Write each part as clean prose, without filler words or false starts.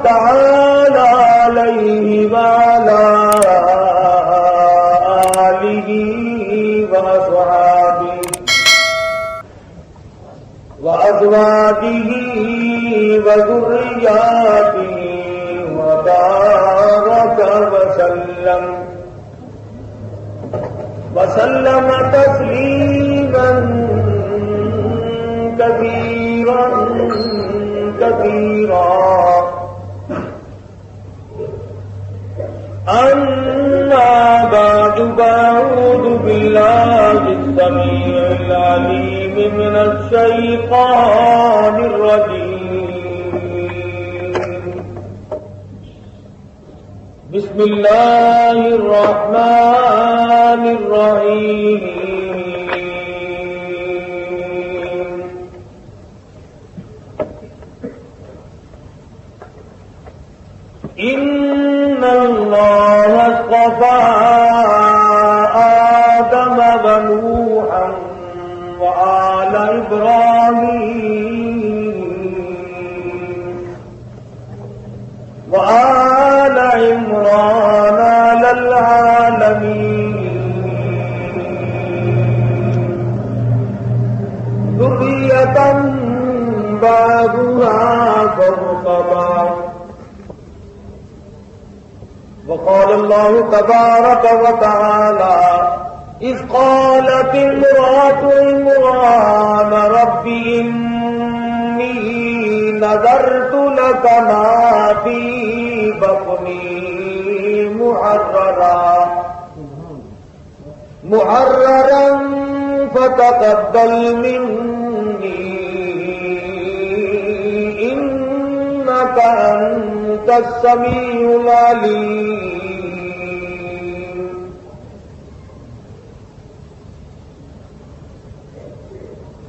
تعالى عليه وعلى آله وأزواجه وذرياته وبارك وسلم تسليما كثيرا أما بعد فأعوذ بالله السميع العليم من الشيطان الرجيم بسم الله الرحمن الرحيم إن الله اصطفى آدم ونوحا وآل عمران على العالمين ذرية بعضها فوق بعض وقال الله تبارك وتعالى إذ قالت امرأة عمران رب إني نذرت لك ما في بطني محررا فتقبل مني إنك أنت السميع العليم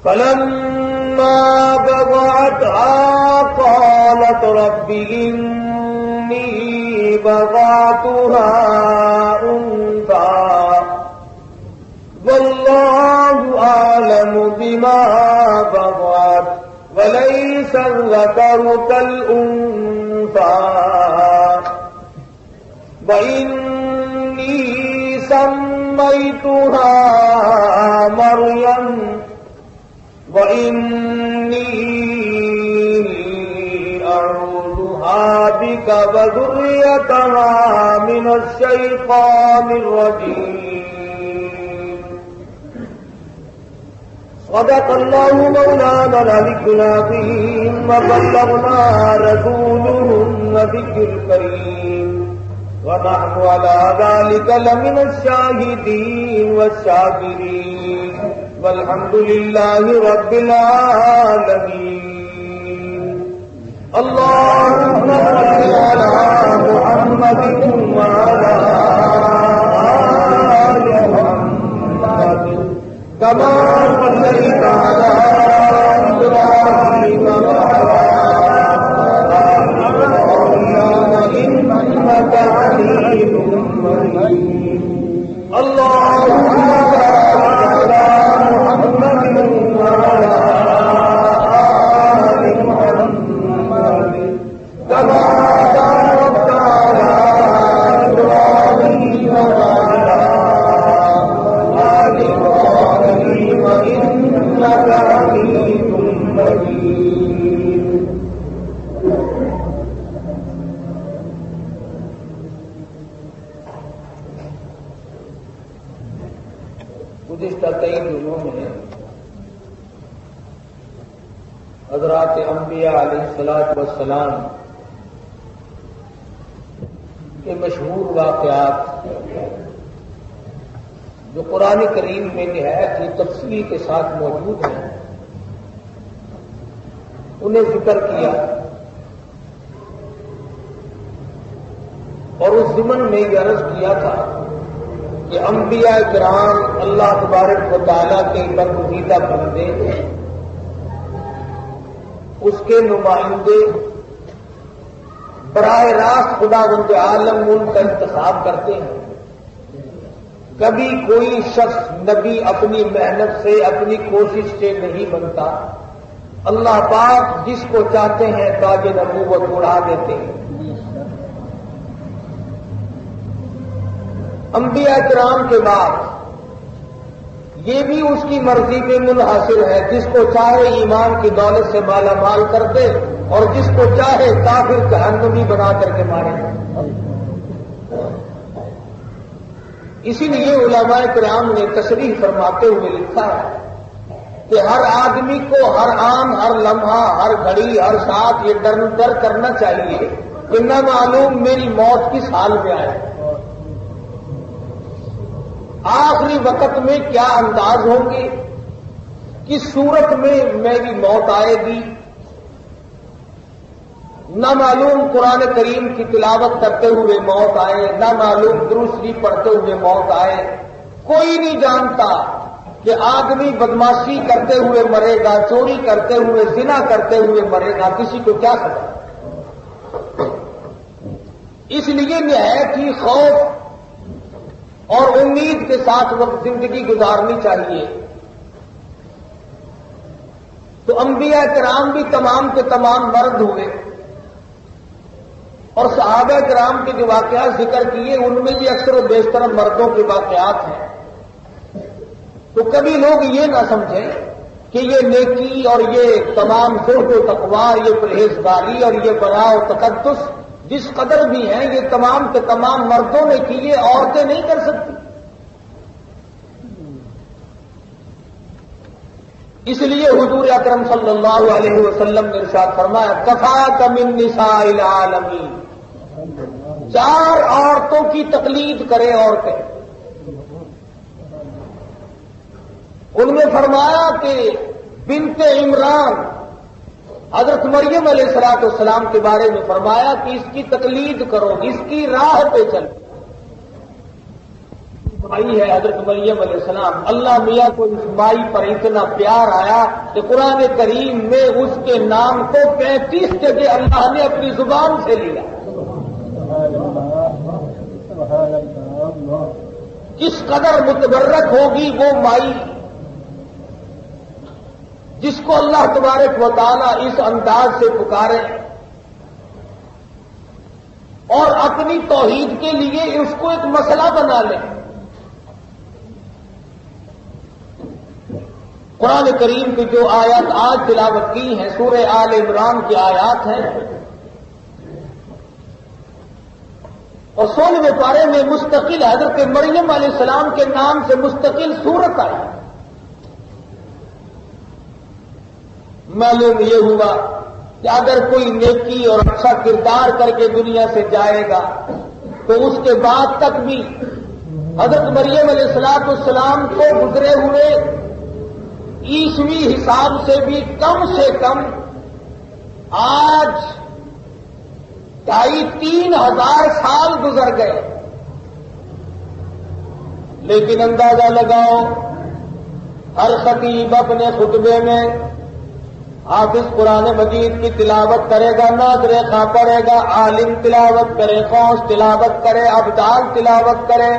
فلما بضعتها قالت رب إني بضعتها أنثى والله أعلم بما بضعت وليس الذكر كالأنثى وإني سميتها مريم وإني أعوذها بك وذريتها من الشيطان الرجيم صدق الله مولانا العلي العظيم وبلغنا رسوله النبي الكريم ونحن على ذلك لمن الشاهدين والشاكرين والحمد لله رب العالمين اللهم صل على محمد وعلى آل محمد كما صليت على إبراهيم وعلى آل إبراهيم إنك حميد مجيد اللهم بارك على محمد وعلى آل محمد كما باركت على إبراهيم وعلى آل إبراهيم إنك حميد مجيد گزشتہ کئی دنوں میں حضرات انبیاء علیہ الصلوۃ والسلام کے مشہور واقعات جو قرآن کریم میں نہایت ہی تفصیل کے ساتھ موجود ہیں انہیں ذکر کیا اور اس ضمن میں یہ عرض کیا تھا کہ انبیاء کرام اللہ تبارک و تعالیٰ کے برگزیدہ بندے اس کے نمائندے براہ راست خداوند عالم ان کا انتخاب کرتے ہیں. کبھی کوئی شخص نبی اپنی محنت سے اپنی کوشش سے نہیں بنتا. اللہ پاک جس کو چاہتے ہیں تاج نبوت اڑا دیتے ہیں۔ انبیاء کرام کے بعد یہ بھی اس کی مرضی پہ منحصر ہے، جس کو چاہے ایمان کی دولت سے مالا مال کر دے اور جس کو چاہے کافر جہنمی بنا کر کے مارے۔ اسی لیے علماء کرام نے تصریح فرماتے ہوئے لکھا ہے کہ ہر آدمی کو ہر آن، ہر لمحہ، ہر گھڑی، ہر ساتھ یہ ڈر کرنا چاہیے کہ نہ معلوم میری موت کس حال میں آئے، آخری وقت میں کیا انداز ہوں گے، کس صورت میں میری موت آئے گی۔ نہ معلوم قرآن کریم کی تلاوت کرتے ہوئے موت آئے، نہ معلوم درود شریف پڑھتے ہوئے موت آئے۔ کوئی نہیں جانتا کہ آدمی بدماشی کرتے ہوئے مرے گا، چوری کرتے ہوئے، زنا کرتے ہوئے مرے گا، کسی کو کیا خبر۔ اس لیے نہایت ہی خوف اور امید کے ساتھ وقت زندگی گزارنی چاہیے۔ تو انبیاء کرام بھی تمام کے تمام مرد ہوئے، اور صحابہ کرام کے جو واقعات ذکر کیے ان میں بھی اکثر و بیشتر مردوں کے واقعات ہیں۔ تو کبھی لوگ یہ نہ سمجھیں کہ یہ نیکی اور یہ تمام زہد و تقوی، یہ پرہیزگاری اور یہ بڑا و تقدس جس قدر بھی ہیں یہ تمام کے تمام مردوں نے کیے، عورتیں نہیں کر سکتی۔ اس لیے حضور اکرم صلی اللہ علیہ وسلم نے ارشاد فرمایا کفاک من نساء العالمین، 4 عورتوں کی تقلید کرے عورتیں۔ ان میں فرمایا کہ بنت عمران حضرت مریم علیہ السلام کے بارے میں فرمایا کہ اس کی تقلید کرو، اس کی راہ پہ چلو۔ مائی ہے حضرت مریم علیہ السلام، اللہ میاں کو اس مائی پر اتنا پیار آیا کہ قرآن کریم میں اس کے نام کو 35 جگہ اللہ نے اپنی زبان سے لیا۔ کس قدر متبرک ہوگی وہ مائی جس کو اللہ تبارک و تعالیٰ اس انداز سے پکارے اور اپنی توحید کے لیے اس کو ایک مسئلہ بنا لے۔ قرآن کریم کی جو آیات آج تلاوت کی ہیں سورہ آل عمران کی آیات ہیں، اور 16ویں پارے میں مستقل حضرت مریم علیہ السلام کے نام سے مستقل سورت آئی۔ معلوم یہ ہوا کہ اگر کوئی نیکی اور اچھا کردار کر کے دنیا سے جائے گا تو اس کے بعد تک بھی حضرت مریم علیہ السلام کو گزرے ہوئے عیسوی حساب سے بھی کم سے کم آج 2,500-3,000 سال گزر گئے۔ لیکن اندازہ لگاؤ، ہر خطیب اپنے خطبے میں حافظ قرآن مجید کی تلاوت کرے گا، ناظر پڑھے گا، عالم تلاوت کرے، خاص تلاوت کرے، ابدال تلاوت کرے،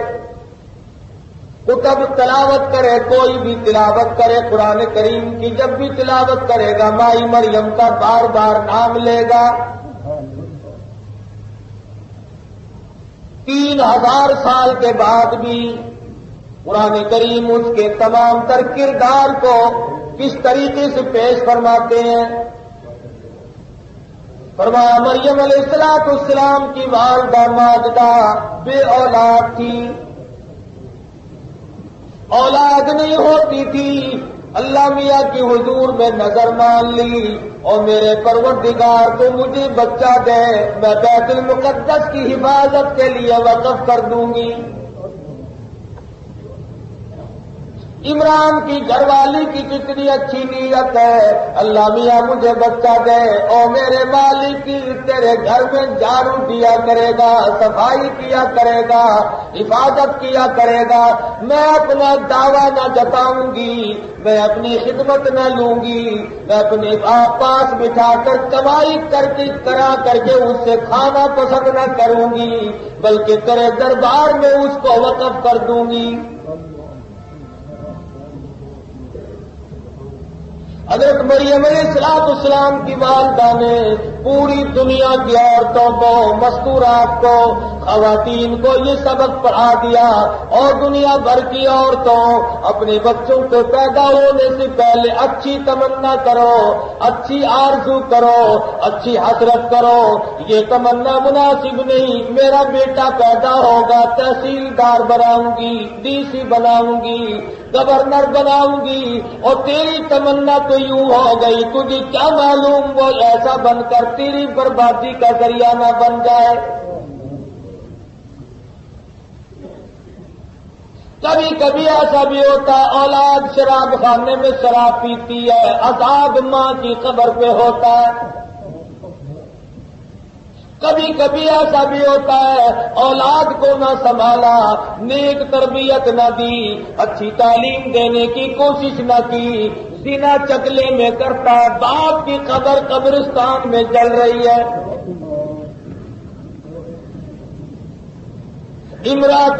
کتب تلاوت کرے، کوئی بھی تلاوت کرے قرآن کریم کی، جب بھی تلاوت کرے گا مائی مریم کا بار بار نام لے گا۔ 3,000 سال کے بعد بھی قرآن کریم اس کے تمام تر کردار کو کس طریقے سے پیش فرماتے ہیں۔ فرمایا مریم علیہ السلام کی والدہ ماجدہ بے اولاد تھی، اولاد نہیں ہوتی تھی، اللہ میاں کی حضور میں نظر مان لی اور میرے پروردگار کو مجھے بچہ دے، میں بیت المقدس کی حفاظت کے لیے وقف کر دوں گی۔ عمران کی گھر والی کی کتنی اچھی نیت ہے، اللہ میاں مجھے بچہ دے اور میرے مالک کی تیرے گھر میں جھاڑو دیا کرے گا، صفائی کیا کرے گا، حفاظت کیا کرے گا، میں اپنا دعویٰ نہ جتاؤں گی، میں اپنی خدمت نہ لوں گی، میں اپنے پاس بٹھا کر کمائی کرا کر کے اس سے کھانا پسند نہ کروں گی، بلکہ تیرے دربار میں اس کو وقف کر دوں گی۔ حضرت مریم علیہ السلام کی والدہ نے پوری دنیا کی عورتوں کو، مستورات کو، خواتین کو یہ سبق پڑھا دیا، اور دنیا بھر کی عورتوں اپنے بچوں کو پیدا ہونے سے پہلے اچھی تمنا کرو، اچھی آرزو کرو، اچھی حسرت کرو۔ یہ تمنا مناسب نہیں، میرا بیٹا پیدا ہوگا تحصیلدار بناؤں گی، ڈی سی بناؤں گی، گورنر بناؤں گی، اور تیری تمنا تو یوں ہو گئی، تجھے کیا معلوم وہ ایسا بن کر تیری بربادی کا ذریعہ نہ بن جائے۔ کبھی کبھی ایسا بھی ہوتا ہے، اولاد شراب خانے میں شراب پیتی ہے، عذاب ماں کی قبر پہ ہوتا ہے۔ کبھی کبھی ایسا بھی ہوتا ہے، اولاد کو نہ سنبھالا، نیک تربیت نہ دی، اچھی تعلیم دینے کی کوشش نہ کی، زنا چکلے میں کرتا ہے، باپ کی قبر قبرستان میں جل رہی ہے۔ عمران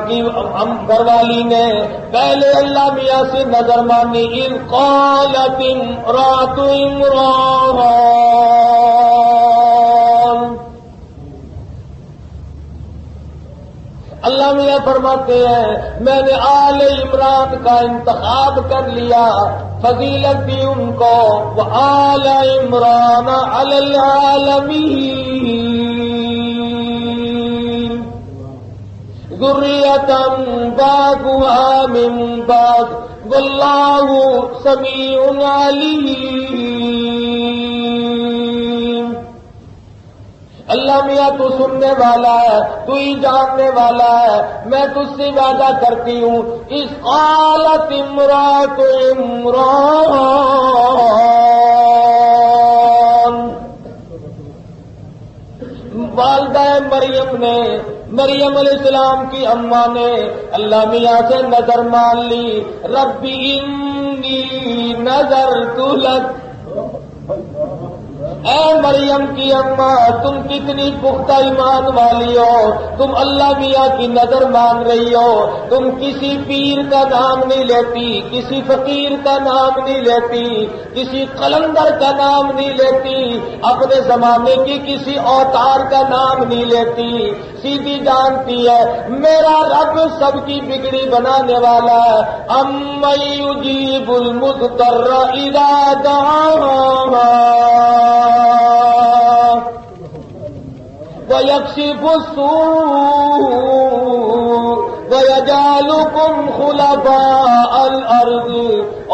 کی گھر والی نے پہلے اللہ میاں سے نظر مانی، اذ قالت امرأۃ عمران، اللہ میاں فرماتے ہیں میں نے آل عمران کا انتخاب کر لیا، فضیلت دی ان کو، وآل عمران علی العالمین، ذریۃ بعضها من بعض واللہ سمیع علیم۔ اللہ میاں تو سننے والا ہے، تو ہی جاننے والا ہے، میں تجھ سے وعدہ کرتی ہوں، اذ قالت امرأۃ عمران، والدہ مریم علیہ السلام کی اماں نے اللہ میاں سے نظر مان لی، ربی انی نذرت لک، اے مریم کی اماں تم کتنی پختہ ایمان والی ہو، تم اللہ میاں کی نظر مان رہی ہو، تم کسی پیر کا نام نہیں لیتی، کسی فقیر کا نام نہیں لیتی، کسی قلندر کا نام نہیں لیتی، اپنے زمانے کی کسی اوتار کا نام نہیں لیتی، سیدھی جانتی ہے میرا رب سب کی بگڑی بنانے والا ہے، امن یجیب المضطر اذا دعاہ وَيَكْشِفُ السُّوءَ وَيَجْعَلُكُمْ خُلَفَاءَ الْأَرْضِ۔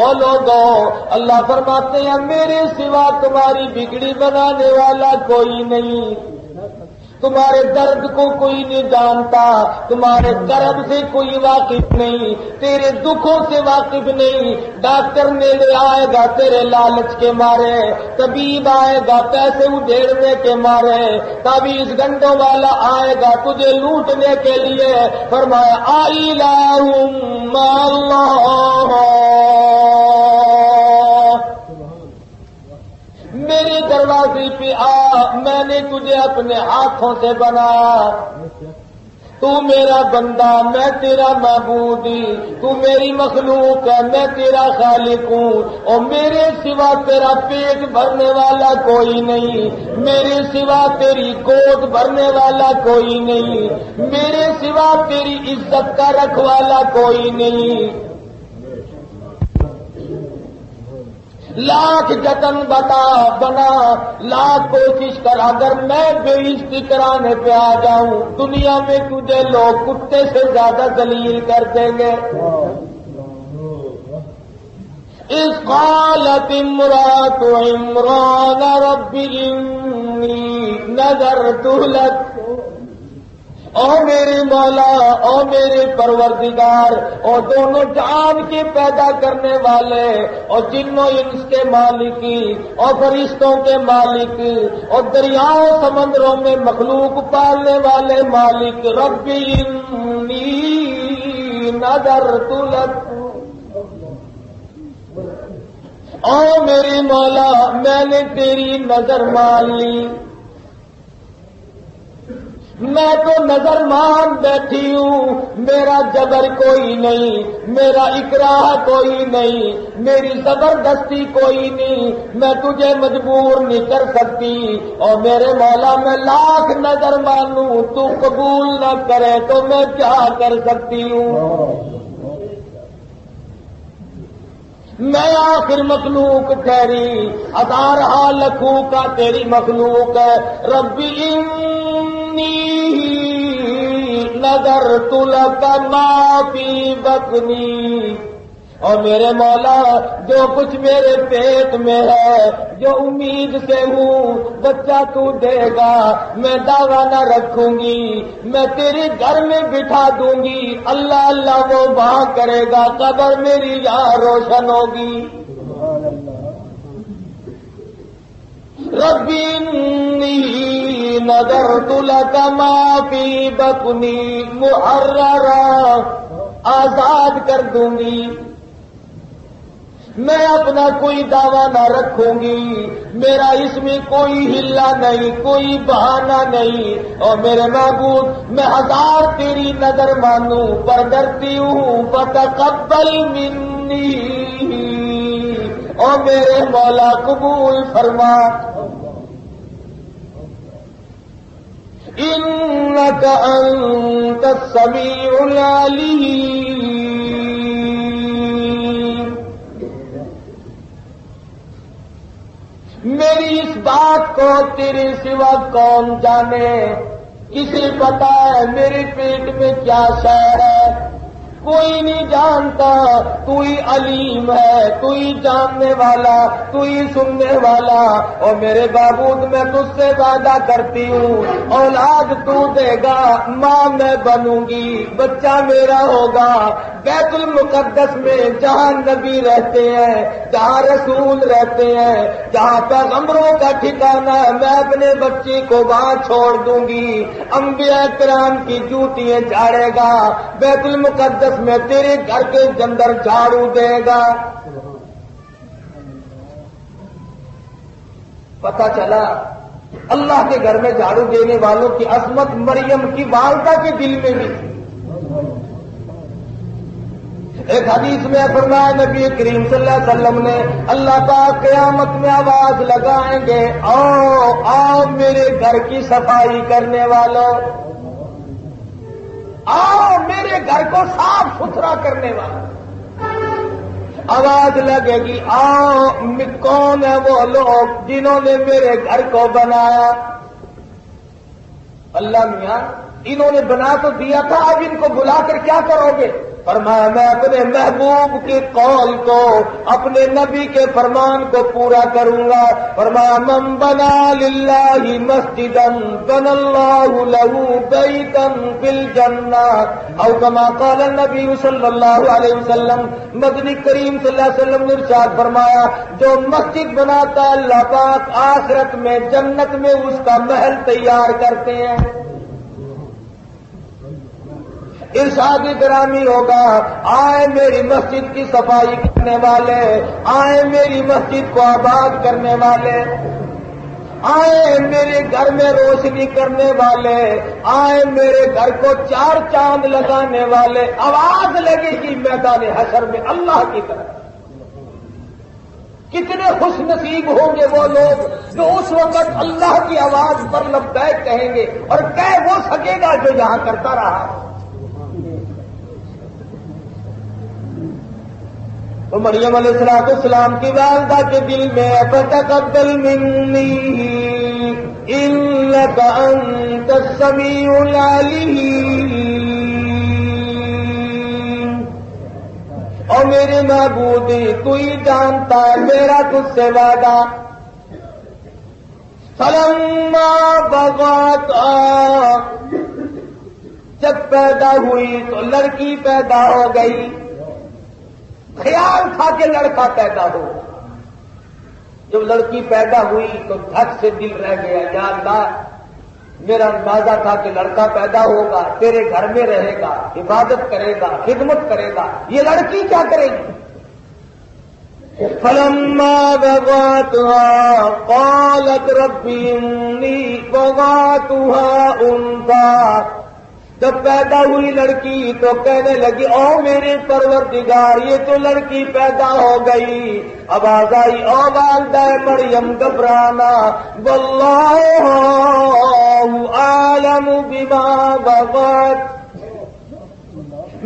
اور لوگوں اللہ فرماتے ہیں میرے سوا تمہاری بگڑی بنانے والا کوئی نہیں، تمہارے درد کو کوئی نہیں جانتا، تمہارے کرب سے کوئی واقف نہیں، تیرے دکھوں سے واقف نہیں۔ ڈاکٹر میلے آئے گا تیرے لالچ کے مارے، طبیب آئے گا پیسے ادھیڑنے کے مارے، تعویذ گنڈوں والا آئے گا تجھے لوٹنے کے لیے۔ فرمایا الہ مع اللہ، میرے دروازے پہ آ، میں نے تجھے اپنے ہاتھوں سے بنایا، تو میرا بندہ میں تیرا معبود، تو میری مخلوق ہے میں تیرا خالق ہوں، اور میرے سوا تیرا پیٹ بھرنے والا کوئی نہیں، میرے سوا تیری گود بھرنے والا کوئی نہیں، میرے سوا تیری عزت کا رکھوالا کوئی نہیں۔ لاکھ جتن بنا، لاکھ کوشش کر، اگر میں بے عزتی کرانے پہ آ جاؤں دنیا میں تجھے لوگ کتے سے زیادہ ذلیل کر دیں گے۔ اذ قالت امرأۃ عمران رب انی نذرت لک، او میرے مولا، او میرے پروردگار، اور دونوں جان کے پیدا کرنے والے، اور جنوں انس کے مالک، اور فرشتوں کے مالک، اور دریاؤں سمندروں میں مخلوق پالنے والے مالک، رب انی نذرت لک، او میرے مولا میں نے تیری نظر مان لی، میں تو نظر مان بیٹھی ہوں، میرا جبر کوئی نہیں، میرا اکراہ کوئی نہیں، میری زبردستی کوئی نہیں، میں تجھے مجبور نہیں کر سکتی، اور میرے مولا میں لاکھ نظر مانوں تو قبول نہ کرے تو میں کیا کر سکتی ہوں؟ میں آخر مخلوق ٹھہری، ہزارہا لکھوں کا تیری مخلوق ہے، ربی انی نذرت لک ما فی بطنی، اور میرے مولا جو کچھ میرے پیٹ میں ہے، جو امید سے ہوں بچہ تو دے گا، میں دعویٰ نہ رکھوں گی، میں تیرے گھر میں بٹھا دوں گی، اللہ اللہ وہ وہاں کرے گا، قبر میری یہاں روشن ہوگی۔ ربی انی نذرت لک ما فی بطنی محررا، آزاد کر دوں گی، میں اپنا کوئی دعویٰ نہ رکھوں گی، میرا اس میں کوئی ہلا نہیں، کوئی بہانہ نہیں، اور میرے معبود میں ہزار تیری نظر مانوں پر ڈرتی ہوں، فتقبل منی، اور میرے مولا قبول فرما، انک انت السمیع العلیم۔ میری اس بات کو تیرے سوا کون جانے، کسے پتا ہے میرے پیٹ میں کیا شے ہے، کوئی نہیں جانتا، تو ہی علیم ہے، تو ہی جاننے والا، تو ہی سننے والا، اور میرے معبود میں تجھ سے وعدہ کرتی ہوں، اولاد تو دے گا، ماں میں بنوں گی، بچہ میرا ہوگا، بیت المقدس میں جہاں نبی رہتے ہیں، جہاں رسول رہتے ہیں، جہاں پیغمبروں کا ٹھکانہ ہے، میں اپنے بچے کو وہاں چھوڑ دوں گی، انبیاء کرام کی جوتیاں جھاڑے گا، بیت المقدس میں تیرے گھر کے اندر جھاڑو دے گا۔ پتہ چلا اللہ کے گھر میں جھاڑو دینے والوں کی عظمت مریم کی والدہ کے دل میں بھی تھی۔ ایک حدیث میں فرمایا نبی کریم صلی اللہ علیہ وسلم نے، اللہ پاک قیامت میں آواز لگائیں گے، آؤ آؤ میرے گھر کی صفائی کرنے والوں، آؤ میرے گھر کو صاف ستھرا کرنے والا، آواز لگے گی، آؤ کون ہے وہ لوگ جنہوں نے میرے گھر کو بنایا؟ اللہ میاں انہوں نے بنا تو دیا تھا، اب ان کو بلا کر کیا کرو گے؟ فرمایا میں اپنے محبوب کے قول کو، اپنے نبی کے فرمان کو پورا کروں گا۔ فرمایا من بنا للہ مسجدا بنى اللہ لہ بیتا فی الجنہ، او کما قال النبی صلی اللہ علیہ وسلم، مدنی کریم صلی اللہ علیہ وسلم نے ارشاد فرمایا جو مسجد بناتا ہے اللہ پاک آخرت میں جنت میں اس کا محل تیار کرتے ہیں۔ ارشاد گرامی ہوگا، آئے میری مسجد کی صفائی کرنے والے، آئے میری مسجد کو آباد کرنے والے، آئے میرے گھر میں روشنی کرنے والے، آئے میرے گھر کو چار چاند لگانے والے، آواز لگے گی میدان حشر میں اللہ کی طرف۔ کتنے خوش نصیب ہوں گے وہ لوگ جو اس وقت اللہ کی آواز پر لبیک کہیں گے، اور کہہ وہ سکے گا جو یہاں کرتا رہا۔ تو مریم علیہ السلام کی والدہ کے دل میں فتقبل منی انک انت السمیع العلیم، اور میرے معبود تو ہی جانتا ہے میرا تجھ سے وعدہ۔ فلما بغت، جب پیدا ہوئی تو لڑکی پیدا ہو گئی، خیال تھا کہ لڑکا پیدا ہو، جب لڑکی پیدا ہوئی تو دھک سے دل رہ گیا، یا اللہ میرا اندازہ تھا کہ لڑکا پیدا ہوگا، تیرے گھر میں رہے گا، عبادت کرے گا، خدمت کرے گا، یہ لڑکی کیا کرے گی؟ فلما وضعتها قالت رب إني وضعتها أنثى، جب پیدا ہوئی لڑکی تو کہنے لگی او میرے پروردگار یہ تو لڑکی پیدا ہو گئی. آواز آئی او والدہ مریم گھبرانا، واللہ اعلم بما وضعت،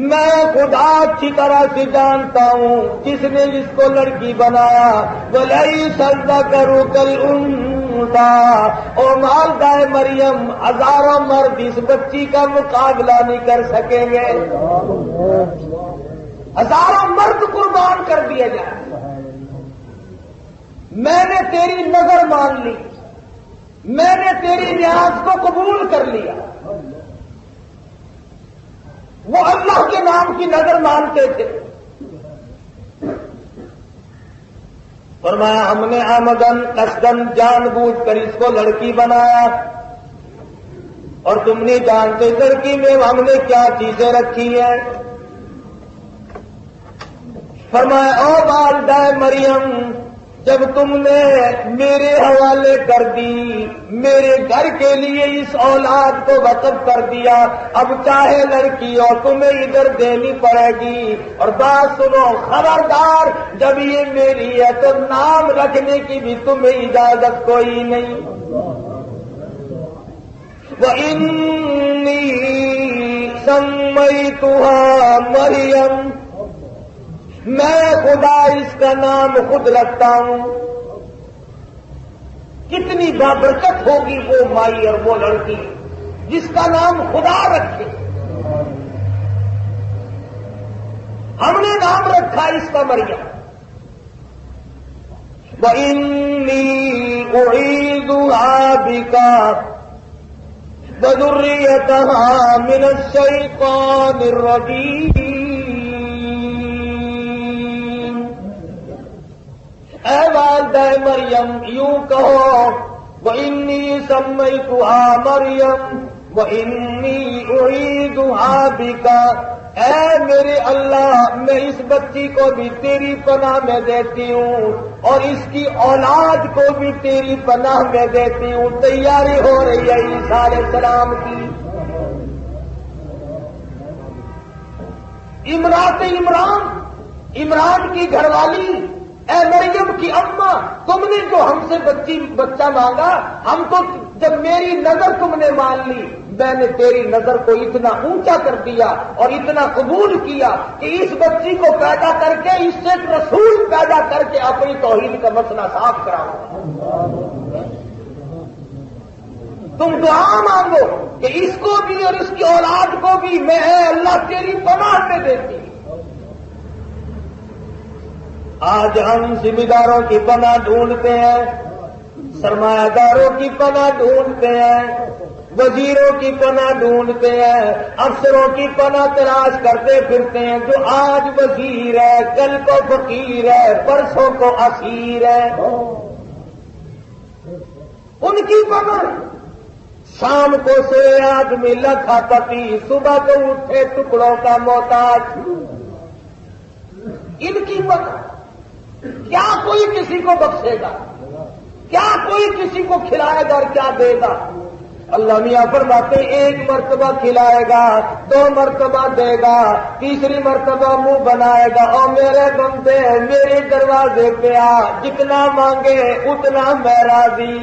میں خدا اچھی طرح سے جانتا ہوں جس نے اس کو لڑکی بنایا. وَلَيْسَ الذَّكَرُ كَالْأُنثَىٰ، اور والدہ مریم ہزاروں مرد اس بچی کا مقابلہ نہیں کر سکیں گے. ہزاروں مرد قربان کر دیے جائیں. میں نے تیری نظر مان لی، میں نے تیری نیاز کو قبول کر لیا. وہ اللہ کے نام کی نظر مانتے تھے. فرمایا ہم نے آمدن قصدن جان بوجھ کر اس کو لڑکی بنایا، اور تم نہیں جانتے لڑکی میں ہم نے کیا چیزیں رکھی ہیں. فرمایا او والدہ مریم جب تم نے میرے حوالے کر دی، میرے گھر کے لیے اس اولاد کو وقف کر دیا، اب چاہے لڑکی اور تمہیں ادھر دینی پڑے گی. اور بات سنو خبردار، جب یہ میری ہے تو نام رکھنے کی بھی تمہیں اجازت کوئی نہیں. وَإِنِّي سَمَّيْتُهَا مَرْيَمَ، میں خدا اس کا نام خود رکھتا ہوں. کتنی بابرکت ہوگی وہ مائی اور وہ لڑکی جس کا نام خدا رکھے. ہم نے نام رکھا اس کا مریم. وَإِنِّي أُعِيذُهَا بِكَ وَذُرِّيَّتَهَا مِنَ الشَّيْطَانِ الرَّجِيمِ. اے والدہ مریم یوں کہو وَإِنِّي سَمَّيْتُهَا مَرْيَمَ وَإِنِّي أُعِيذُهَا بِكَ، اے میرے اللہ میں اس بچی کو بھی تیری پناہ میں دیتی ہوں اور اس کی اولاد کو بھی تیری پناہ میں دیتی ہوں. تیاری ہو رہی ہے عیسیٰ علیہ السلام کی. عمران کی گھر والی، اے مریم کی اماں، تم نے جو ہم سے بچہ مانگا، ہم تو جب میری نظر تم نے مان لی، میں نے تیری نظر کو اتنا اونچا کر دیا اور اتنا قبول کیا کہ اس بچی کو پیدا کر کے اس سے ایک رسول پیدا کر کے اپنی توحید کا مسئلہ صاف کراؤں. تم دعا مانگو کہ اس کو بھی اور اس کی اولاد کو بھی میں اے اللہ تیری پناہ میں دیتی. آج ہم ذمہ داروں کی پناہ ڈھونڈتے ہیں، سرمایہ داروں کی پناہ ڈھونڈتے ہیں، وزیروں کی پناہ ڈھونڈتے ہیں، افسروں کی پناہ تلاش کرتے پھرتے ہیں. جو آج وزیر ہے کل کو فقیر ہے پرسوں کو اسیر ہے. ان کی پناہ. شام کو سوئے آدمی لکھا پتی، صبح کو اٹھے ٹکڑوں کا محتاج. ان کی پناہ. کیا کوئی کسی کو بخشے گا؟ کیا کوئی کسی کو کھلائے گا اور کیا دے گا؟ اللہ میاں فرماتے ایک مرتبہ کھلائے گا، دو مرتبہ دے گا، تیسری مرتبہ منہ بنائے گا. اور میرے بندے میرے دروازے پہ آ، جتنا مانگے اتنا میں راضی.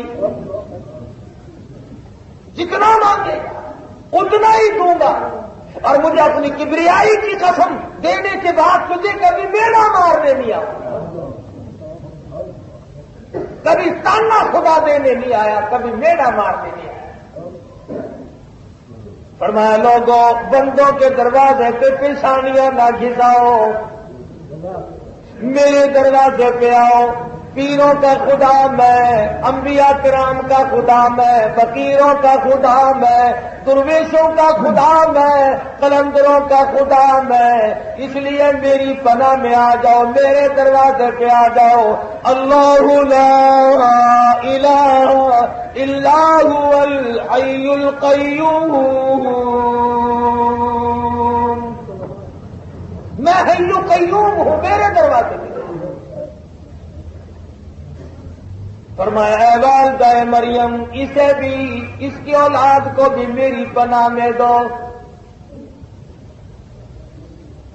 جتنا مانگے اتنا ہی دوں گا. اور مجھے اپنی کبریائی کی قسم دینے کے بعد تجھے کبھی میڑا مارنے نہیں آیا، کبھی تانا خدا دینے نہیں آیا، کبھی میڑا مارنے نہیں آیا. فرمایا لوگوں بندوں کے دروازے پہ پیشانیاں نہ گھساؤ، میرے دروازے پہ آؤ. پیروں کا خدا میں، انبیاء کرام کا خدا میں، فقیروں کا خدا میں، درویشوں کا خدا میں، قلندروں کا خدا میں. اس لیے میری پناہ میں آ جاؤ، میرے دروازے پہ آ جاؤ. اللہ لا الہ الا هو الحی القیوم. میں حی قیوم ہوں، میرے دروازے پہ. فرمایا اے والدہ مریم اسے بھی، اس کی اولاد کو بھی میری پناہ میں دو.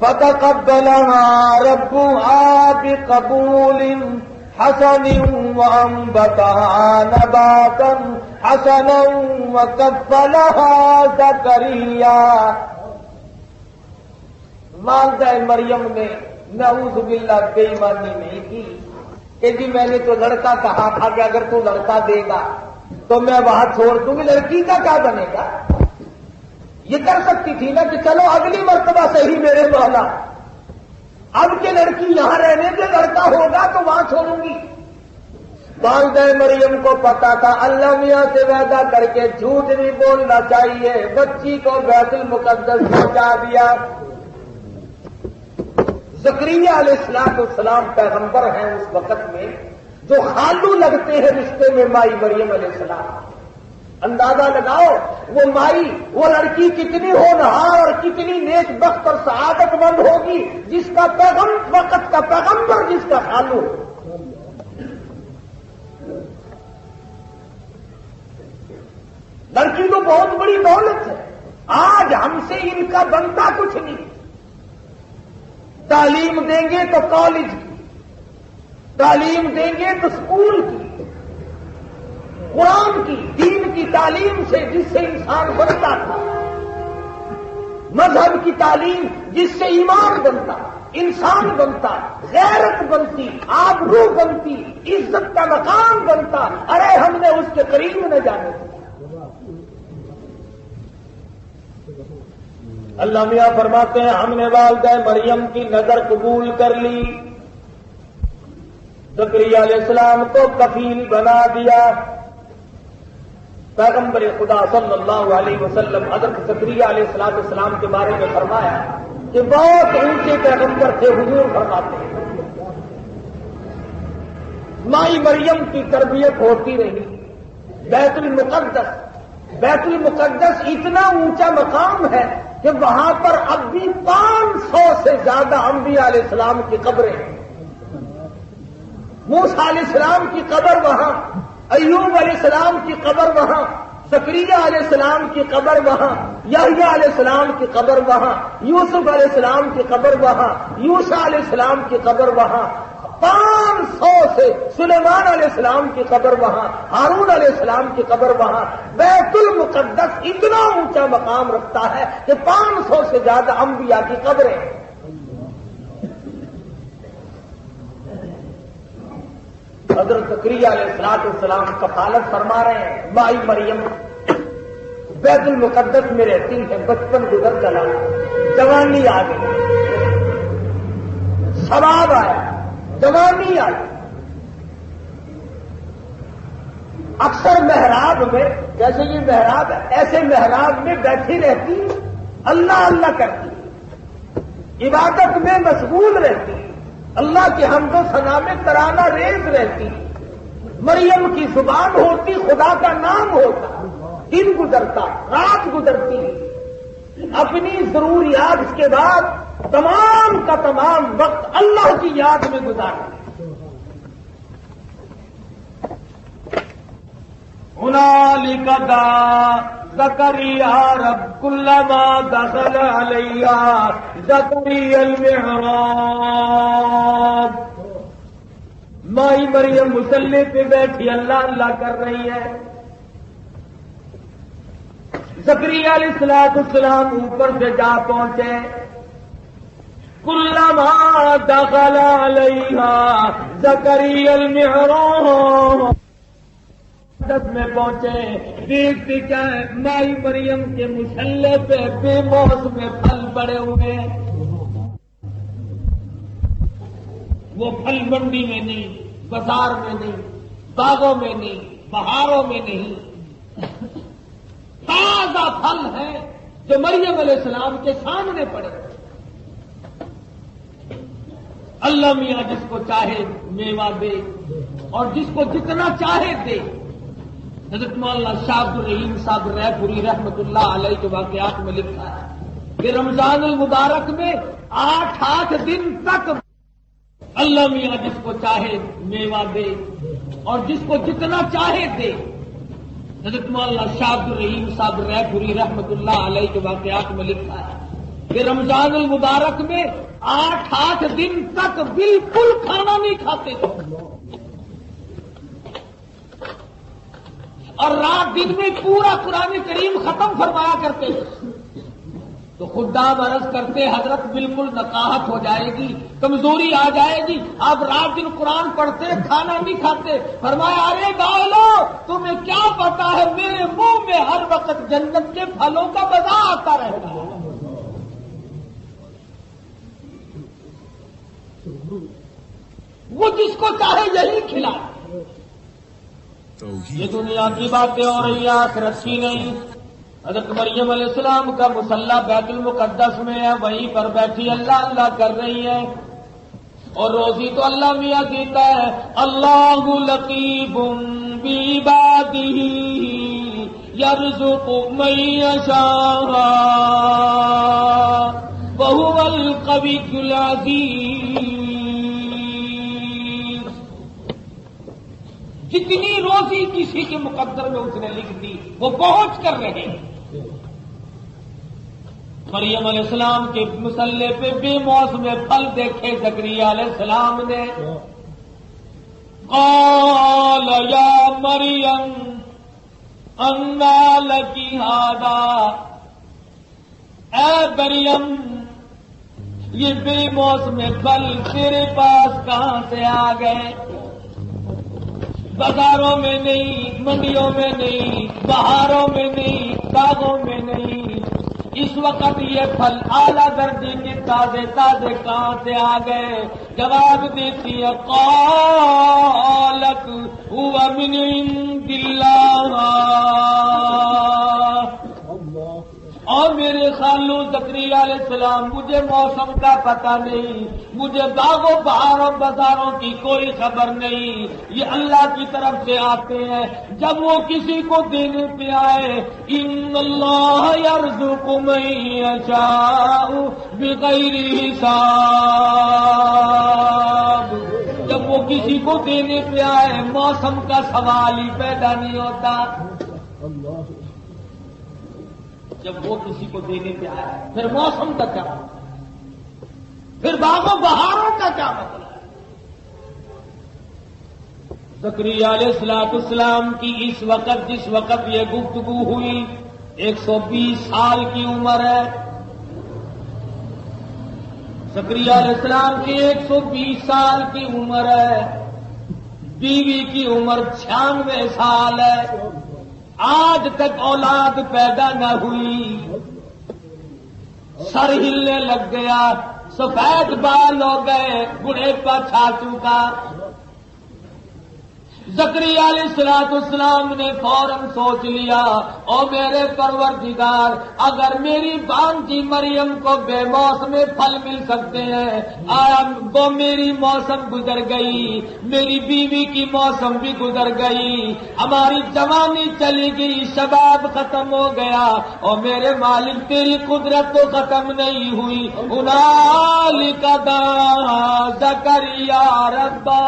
فتقبلها ربها بقبول حسن وأنبتها نباتا حسنا وكفلها زكريا. والدہ مریم نے نعوذ باللہ بے ایمانی نہیں کی کہ جی میں نے تو لڑکا کہا تھا کہ اگر تو لڑکا دے گا تو میں وہاں چھوڑ دوں گی، لڑکی کا کیا بنے گا. یہ کر سکتی تھی نا کہ چلو اگلی مرتبہ صحیح میرے مولا، اب کہ لڑکی یہاں رہنے دے، لڑکا ہوگا تو وہاں چھوڑوں گی. والدہ مریم کو پتا تھا اللہ میاں سے وعدہ کر کے جھوٹ نہیں بولنا چاہیے. بچی کو بیت المقدس پہنچا دیا. زکریا علیہ السلام پیغمبر ہیں اس وقت میں، جو خالو لگتے ہیں رشتے میں مائی مریم علیہ السلام. اندازہ لگاؤ وہ مائی، وہ لڑکی کتنی ہونہار اور کتنی نیک بخت اور سعادت مند ہوگی جس کا وقت کا پیغمبر جس کا خالو. لڑکی تو بہت بڑی دولت ہے. آج ہم سے ان کا بنتا کچھ نہیں. تعلیم دیں گے تو کالج کی، تعلیم دیں گے تو اسکول کی، قرآن کی، دین کی تعلیم سے جس سے انسان بنتا تھا، مذہب کی تعلیم جس سے ایمان بنتا، انسان بنتا، غیرت بنتی، آبرو بنتی، عزت کا مقام بنتا. ارے ہم نے اس کے قریب نہ جانے دیا. اللہ میاں فرماتے ہیں ہم نے والدہ مریم کی نظر قبول کر لی. زکریا علیہ السلام کو کفیل بنا دیا. پیغمبر خدا صلی اللہ علیہ وسلم حضرت زکریا علیہ السلام کے بارے میں فرمایا کہ بہت اونچے پیغمبر تھے. حضور فرماتے ہیں مائی مریم کی تربیت ہوتی رہی. بیت المقدس اتنا اونچا مقام ہے کہ وہاں پر اب بھی 500 سے زیادہ انبیاء علیہ السلام کی قبریں ہیں. موسیٰ علیہ السلام کی قبر وہاں، ایوب علیہ السلام کی قبر وہاں، زکریا علیہ السلام کی قبر وہاں، یحییٰ علیہ السلام کی قبر وہاں، یوسف علیہ السلام کی قبر وہاں، یوشع علیہ السلام کی قبر وہاں، 500 سے سلیمان علیہ السلام کی قبر وہاں، ہارون علیہ السلام کی قبر وہاں. بیت المقدس اتنا اونچا مقام رکھتا ہے کہ 500 سے زیادہ انبیاء کی قبریں. حضرت زکریا علیہ السلام کفالت فرما رہے ہیں مائی مریم بیت المقدس میں رہتی ہے. بچپن گزر چلا، جوانی آ گئی، ثواب آیا، جوانی آئی. اکثر محراب میں، جیسے یہ محراب ہے ایسے محراب میں بیٹھی رہتی، اللہ اللہ کرتی، عبادت میں مشغول رہتی، اللہ کے حمد و ثنا میں ترانہ ریز رہتی. مریم کی زبان ہوتی، خدا کا نام ہوتا. دن گزرتا، رات گزرتی، اپنی ضروریات اس کے بعد تمام کا تمام وقت اللہ کی یاد میں گزارتی. هنالک دعا زکریا رب کلما دخل علیہ زکریا المحراب. مائی مریم مصلی پہ بیٹھی اللہ اللہ کر رہی ہے. زکریا علیہ السلام اوپر سے جا پہنچے. کلما دخل علیہ زکریا المحراب میں پہنچے، دیکھتے کیا ہے مائی مریم کے مصلی پہ بے موسم پھل پڑے ہوئے. وہ پھل منڈی میں نہیں، بازار میں نہیں، باغوں میں نہیں، بہاروں میں نہیں، تازہ پھل ہے جو مریم علیہ السلام کے سامنے پڑے. اللہ میاں جس کو چاہے میوہ دے اور جس کو جتنا چاہے دے. حضرت مولانا شاہ عبد الرحیم صاحب رائے پوری رحمت اللہ علیہ کے واقعات میں لکھا ہے کہ رمضان المبارک میں 8 دن تک اللہ میاں جس کو چاہے میوہ دے اور جس کو جتنا چاہے دے. حضرت مولانا شاہ عبد الرحیم صاحب رائے رحمت اللہ علیہ کے واقعات میں لکھا ہے کہ رمضان المبارک میں 8 دن تک بالکل کھانا نہیں کھاتے تھے اور رات دن میں پورا قرآن کریم ختم فرمایا کرتے تھے. تو خدام عرض کرتے حضرت بالکل نقاہت ہو جائے گی, کمزوری آ جائے گی, آپ رات دن قرآن پڑھتے کھانا نہیں کھاتے. فرمایا ارے گالو تمہیں کیا پتا ہے میرے منہ میں ہر وقت جنت کے پھلوں کا مزہ آتا رہتا ہے. وہ جس کو چاہے یہی کھلائے. یہ دنیا کی باتیں ہو رہی ہیں, آخرت کی نہیں. حضرت مریم علیہ السلام کا مصلی بیت المقدس میں ہے, وہیں پر بیٹھی اللہ اللہ کر رہی ہے. اور روزی تو اللہ میاں دیتا ہے. اللہ لطیف بعبادہ یرزق من یشاء وہو القوی العزیز. جتنی روزی کسی کے مقدر میں اس نے لکھ دی وہ پہنچ کر رہے ہیں. مریم علیہ السلام کے مصلی پہ بے موسم پھل دیکھے زکریا علیہ السلام نے. قال یا مریم انا لکی ھذا, اے مریم یہ بے موسم پھل تیرے پاس کہاں سے آ گئے؟ بازاروں میں نہیں, منڈیوں میں نہیں, بہاروں میں نہیں, باغوں میں نہیں. اس وقت یہ پھل اعلیٰ درجے کے تازے تازے کہاں سے آ گئے؟ جواب دیتی ہے قالت هو من عند اللہ. اور میرے خالو زکریا علیہ السلام مجھے موسم کا پتہ نہیں, مجھے باغوں بہاروں بازاروں کی کوئی خبر نہیں, یہ اللہ کی طرف سے آتے ہیں. جب وہ کسی کو دینے پہ آئے ان اللہ یرزق من یشاء بغیر حساب, جب وہ کسی کو دینے پہ آئے موسم کا سوال ہی پیدا نہیں ہوتا. جب وہ کسی کو دینے پہ آیا پھر موسم کا کیا مطلب, پھر باغوں بہاروں کا کیا مطلب ہے؟ زکریا علیہ السلام کی اس وقت جس وقت یہ گفتگو ہوئی 120 سال کی عمر ہے. زکریا علیہ السلام کی 120 سال کی عمر ہے. بیوی کی عمر 96 سال ہے. آج تک اولاد پیدا نہ ہوئی. سر ہلنے لگ گیا, سفید بال ہو گئے, بڑھے پر چھا چکا. زکریا علیہ السلام نے فوراً سوچ لیا او میرے پروردگار اگر میری بانجی مریم کو بے موسم پھل مل سکتے ہیں, آیا وہ میری موسم گزر گئی, میری بیوی کی موسم بھی گزر گئی, ہماری جوانی چلی گئی, شباب ختم ہو گیا, اور میرے مالک تیری قدرت تو ختم نہیں ہوئی. ہنالک دعا زکریا ربہ,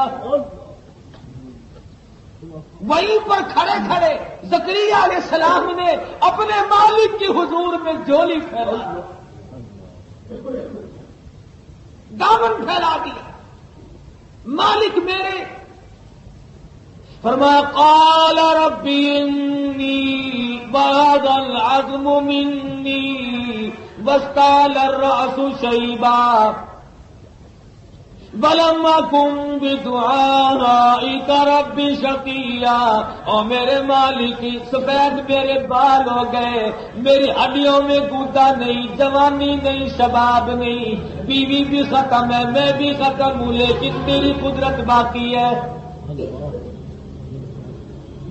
وہیں پر کھڑے کھڑے زکریا علیہ السلام نے اپنے مالک کے حضور میں جولی پھیلا, دامن پھیلا دیا. مالک میرے فرمایا قال ربی انی وهذا العظم منی واستعل الرأس شیبا ولم اکن بدعائک رب شقیا. اور میرے مالک سفید میرے بال ہو گئے, میری ہڈیوں میں گودا نہیں, جوانی نہیں, شباب نہیں, بیوی بھی ختم ہے, میں بھی ختم ہوں, لیکن میری قدرت باقی ہے.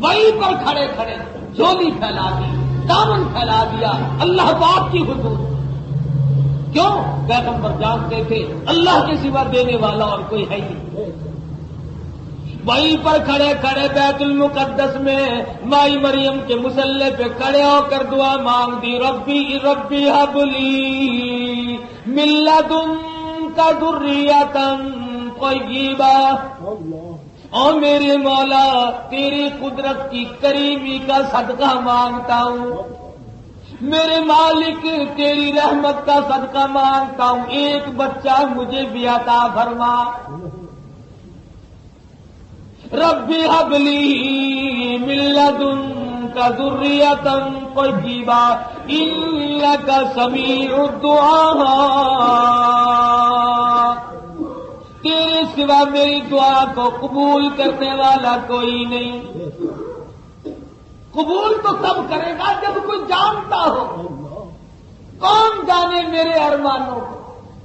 وہیں پر کھڑے کھڑے جھولی پھیلا دی, دامن پھیلا دیا اللہ پاک کی حضور. کیوں؟ پیغمبر جانتے تھے اللہ کے سوا دینے والا اور کوئی ہے ہی. وہیں پر کھڑے کھڑے بیت المقدس میں مائی مریم کے مصلی پہ کھڑے ہو کر دعا مانگ دی, ربی ربی ہب لی من لدنک ذریۃ طیبہ. اور میرے مولا تیری قدرت کی کریمی کا صدقہ مانگتا ہوں، میرے مالک تیری رحمت کا صدقہ مانگتا ہوں، ایک بچہ مجھے بھی عطا فرما۔ ربی حب لی من لدنک ذریۃ طیبہ انک سمیع الدعاء۔ تیرے سوا میری دعا کو قبول کرنے والا کوئی نہیں۔ قبول تو تب کرے گا جب کوئی جانتا ہو۔ کون جانے میرے ارمانوں کو؟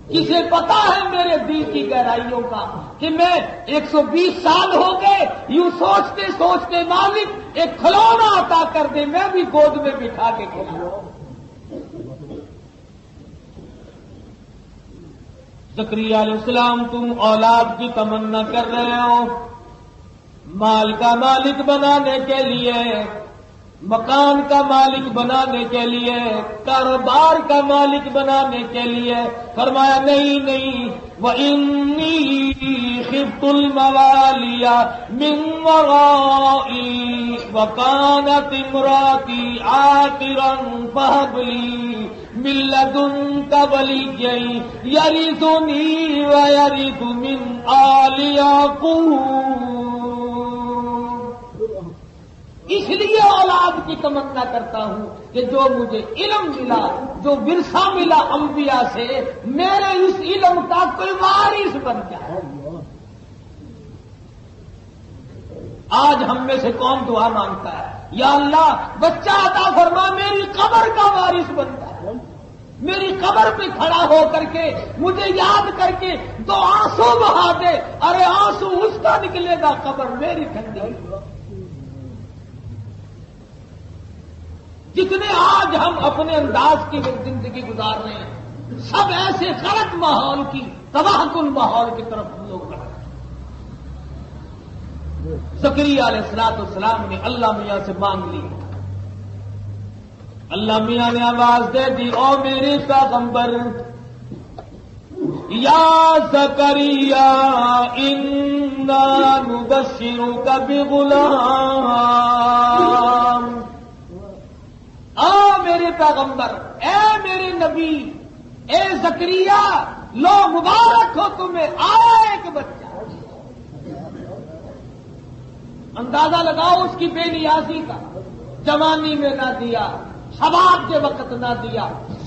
کسے پتا ہے میرے دل کی گہرائیوں کا کہ میں 120 سال ہو گئے یوں سوچتے سوچتے مالک ایک کھلونا عطا کر دے، میں بھی گود میں بٹھا کے کھلاؤں۔ زکریا علیہ السلام تم اولاد کی تمنا کر رہے ہو، مال کا مالک بنانے کے لیے، مکان کا مالک بنانے کے لیے، کاروبار کا مالک بنانے کے لیے۔ فرمایا نہیں نہیں، وَإِنِّي خِفْتُ الْمَوَالِيَ مِنْ وَرَائِي وَكَانَتِ امْرَأَتِي عَاقِرًا فَهَبْ لِي مِن لَّدُنكَ وَلِيًّا يَرِثُنِي وَيَرِثُ مِنْ آلِ يَعْقُوبَ۔ اس لیے اولاد کی تمنا کرتا ہوں کہ جو مجھے علم ملا، جو ورثہ ملا انبیاء سے، میرے اس علم کا کوئی وارث بن جائے۔ آج ہم میں سے کون دعا مانگتا ہے یا اللہ بچہ عطا فرما، میری قبر کا وارث بن جائے، میری قبر پہ کھڑا ہو کر کے مجھے یاد کر کے 2 آنسو بہا دے۔ ارے آنسو اس کا نکلے گا، قبر میری ٹھنڈی۔ جتنے آج ہم اپنے انداز کی زندگی گزار رہے ہیں، سب ایسے غلط ماحول کی، تباہ کن ماحول کی طرف ہم لوگ بڑھ رہے ہیں۔ زکریا علیہ السلام نے اللہ میاں سے مانگ لی۔ اللہ میاں نے آواز دے دی، او میرے پیغمبر، یا زکریا انا نبشرک بغلام۔ میرے پیغمبر، اے میرے نبی، اے زکریا، لو مبارک ہو تمہیں، آیا ایک بچہ۔ اندازہ لگاؤ اس کی بے نیازی کا، جوانی میں نہ دیا، شباب کے وقت نہ دیا،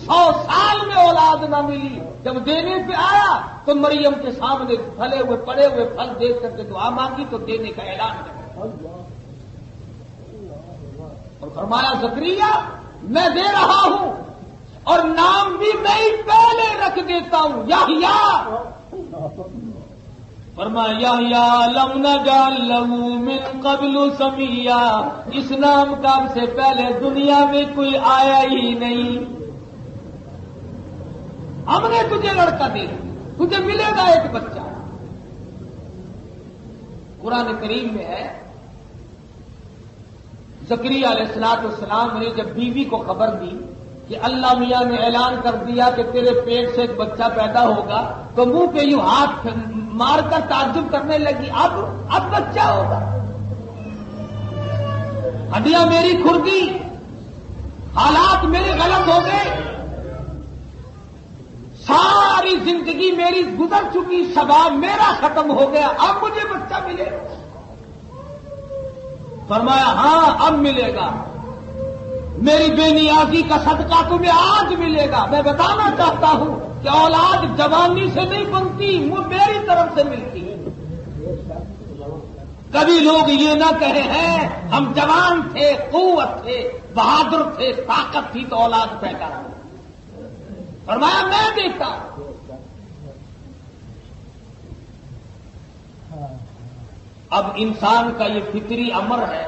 100 سال میں اولاد نہ ملی، جب دینے پہ آیا تو مریم کے سامنے پھلے ہوئے پڑے ہوئے پھل دیکھ کر کے دعا مانگی تو دینے کا اعلان کر اور فرمایا زکریا میں دے رہا ہوں، اور نام بھی میں ہی پہلے رکھ دیتا ہوں، یحییٰ۔ فرمایا یحییٰ لم نجعل لہ من قبل سمیہ، اس نام کا ہم سے پہلے دنیا میں کوئی آیا ہی نہیں، ہم نے تجھے لڑکا دیا، تجھے ملے گا ایک بچہ۔ قرآن کریم میں ہے، زکریا علیہ السلام نے جب بیوی کو خبر دی کہ اللہ میاں نے اعلان کر دیا کہ تیرے پیٹ سے ایک بچہ پیدا ہوگا، تو منہ پہ یوں ہاتھ مار کر تعجب کرنے لگی، اب بچہ ہوگا، ہڈیاں میری کھر گئی، حالات میرے غلط ہو گئے، ساری زندگی میری گزر چکی، شباب میرا ختم ہو گیا، اب مجھے بچہ ملے۔ فرمایا ہاں اب ملے گا، میری بے نیازی کا صدقہ تمہیں آج ملے گا۔ میں بتانا چاہتا ہوں کہ اولاد جوانی سے نہیں بنتی، وہ میری طرف سے ملتی ہے۔ کبھی لوگ یہ نہ کہے ہیں ہم جوان تھے، قوت تھے، بہادر تھے، طاقت تھی تو اولاد پیدا ہوئی۔ فرمایا میں دیکھتا ہوں۔ اب انسان کا یہ فطری امر ہے،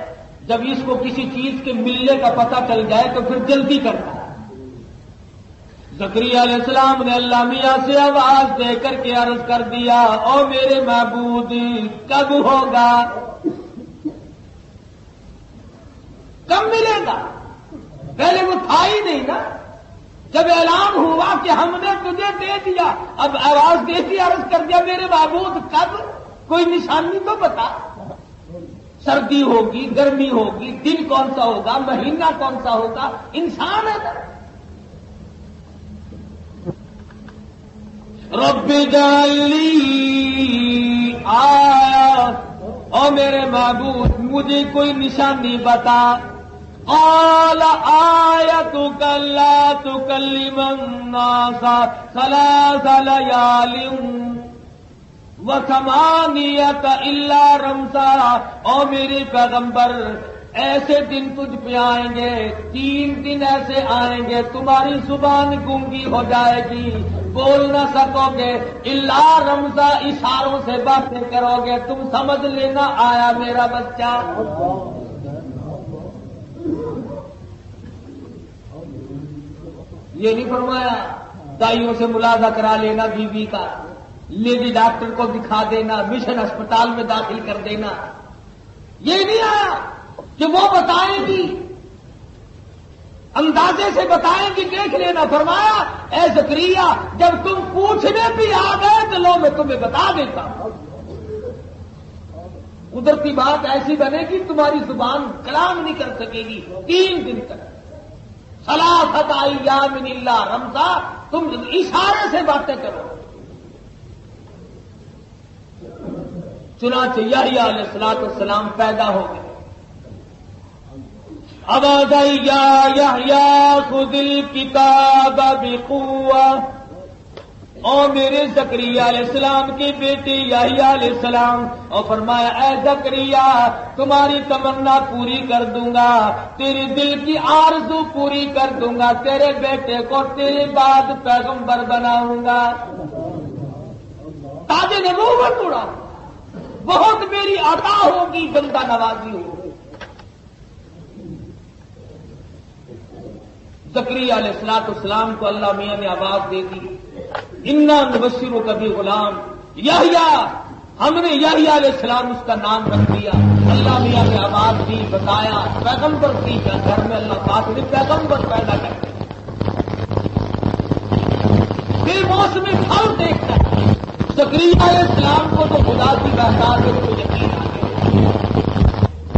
جب اس کو کسی چیز کے ملنے کا پتہ چل جائے تو پھر جلدی کرتا ہے۔ زکریا علیہ السلام نے اللہ میاں سے آواز دے کر کے عرض کر دیا، او میرے معبود کب ہوگا، کب ملے گا؟ پہلے وہ تھا ہی نہیں نا، جب اعلان ہوا کہ ہم نے تجھے دے دیا، اب آواز دے دی، عرض کر دیا میرے معبود کب، کوئی نشانی تو بتا۔ سردی ہوگی، گرمی ہوگی، دن کون سا ہوگا، مہینہ کون سا ہوگا، انسان ہے نا۔ رب اجعل لی آیا، اور میرے معبود مجھے کوئی نشانی بتا۔ قال آیتک لا تکلم الناس ثلاث لیال وثمانیۃ الا رمزا، اور میرے پیغمبر ایسے دن تجھ پہ آئیں گے، 3 دن ایسے آئیں گے تمہاری زبان گونگی ہو جائے گی، بول نہ سکو گے، الا رمزا اشاروں سے باتیں کرو گے، تم سمجھ لینا آیا میرا بچہ۔ یہ نہیں فرمایا دائیوں سے ملاحظہ کرا لینا بیوی کا، لیڈی ڈاکٹر کو دکھا دینا، مشن اسپتال میں داخل کر دینا، یہ نہیں آیا کہ وہ بتائیں گی، اندازے سے بتائیں گی، دیکھ لینا۔ فرمایا اے زکریا جب تم پوچھنے بھی آ گئے تو لو میں تمہیں بتا دیتا ہوں۔ قدرتی بات ایسی بنے گی تمہاری زبان کلام نہیں کر سکے گی 3 دن تک۔ ثلاثۃ ایام الا رمزا، تم اشارے سے باتیں کرو۔ چنانچہ یحییٰ علیہ السلام پیدا ہو گئے۔ آواز آئی یا یحییٰ خذ الکتاب بقوہ، اور میرے زکریا علیہ السلام کی بیٹی یحییٰ علیہ السلام، اور فرمایا اے زکریا تمہاری تمنا پوری کر دوں گا، تیرے دل کی آرزو پوری کر دوں گا، تیرے بیٹے کو تیرے بعد پیغمبر بناؤں گا، تاج نبوت اڑا، بہت میری عطا ہوگی، بندہ نوازی ہوگی۔ زکریا علیہ السلام کو اللہ میاں نے آواز دے دی، انا نبشرک بغلام یحییٰ، ہم نے یحییٰ علیہ السلام اس کا نام رکھ دیا۔ اللہ میاں نے آواز دی، بتایا، پیغمبر کی گھر میں اللہ پاک نے پیغمبر پیدا کر دیا۔ پھر موسمی پھل دیکھتا ہے، زکریا علیہ السلام کو تو خدا کی بہتات ہے تو یقین آ گیا۔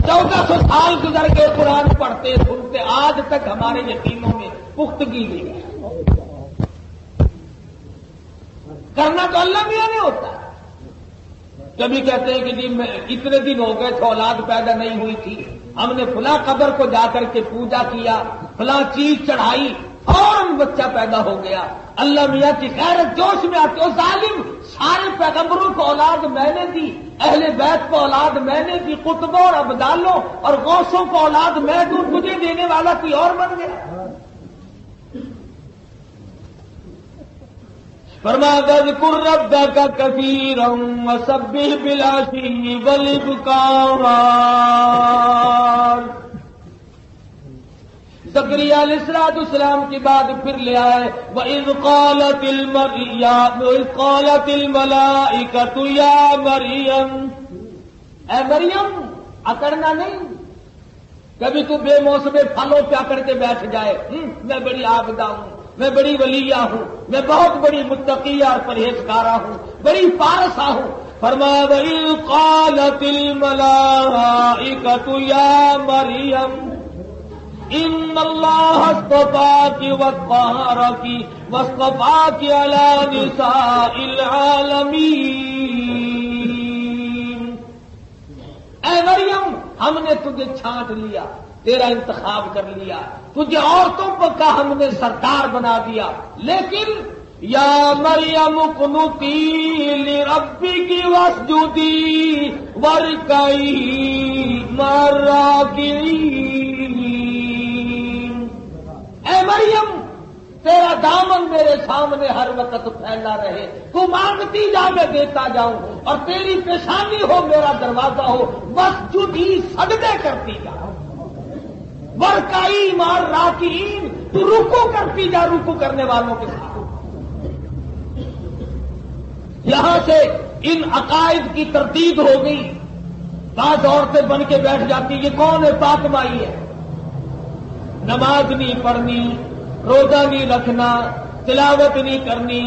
1400 سال گزر گئے قرآن پڑھتے سنتے، آج تک ہمارے یقینوں میں پختگی نہیں ہے۔ کرنا تو اللہ میاں نہیں ہوتا۔ کبھی کہتے ہیں کہ جی اتنے دن ہو گئے تھے اولاد پیدا نہیں ہوئی تھی، ہم نے فلاں قبر کو جا کر کے پوجا کیا، فلاں چیز چڑھائی، فوراً بچہ پیدا ہو گیا۔ اللہ میاں کی غیرت جوش میں آتی، اور ظالم سارے پیغمبروں کو اولاد میں نے دی، اہل بیت کو اولاد میں نے دی، قطبوں اور ابدالوں اور غوثوں کو اولاد میں دوں، تجھے دینے والا کوئی اور بن گیا۔ فرمایا واذکر ربک کثیرا وسبح بالعشی والابکار۔ زکریا علیہ السلام کی بات پھر لے آئے، وَإِذْ قَالَتِ الْمَلَائِكَةُ يَا مَرْيَمُ، اے مریم اکڑنا نہیں، کبھی تو بے موسم پھلوں پہ اکڑ کے بیٹھ جائے، میں بڑی عابدہ ہوں، میں بڑی ولیہ ہوں، میں بہت بڑی متقیہ اور پرہیزگارہ ہوں، بڑی پارسا ہوں۔ فرمایا وَإِذْ قَالَتِ الْمَلَائِكَةُ يَا مَرْيَمُ ان اللہ اصطفاکی وطہرکی واصطفاکی علی نساء العالمین۔ اے مریم ہم نے تجھے چھانٹ لیا، تیرا انتخاب کر لیا، تجھے عورتوں کا ہم نے سردار بنا دیا، لیکن یا مریم اقنتی لربک واسجدی وارکعی مع الراکعین۔ اے مریم تیرا دامن میرے سامنے ہر وقت پھیلا رہے، تو مانگتی جا میں دیتا جاؤں، اور تیری پیشانی ہو میرا دروازہ ہو، واسجدی سجدے کرتی جا، وارکعی مع الراکعین، تو رکوع کرتی جا رکوع کرنے والوں کے ساتھ۔ یہاں سے ان عقائد کی تردید ہو گئی، بعض عورتیں بن کے بیٹھ جاتی، یہ کون ہے؟ پاک مائی ہے، نماز نہیں پڑھنی، روزہ نہیں رکھنا، تلاوت نہیں کرنی،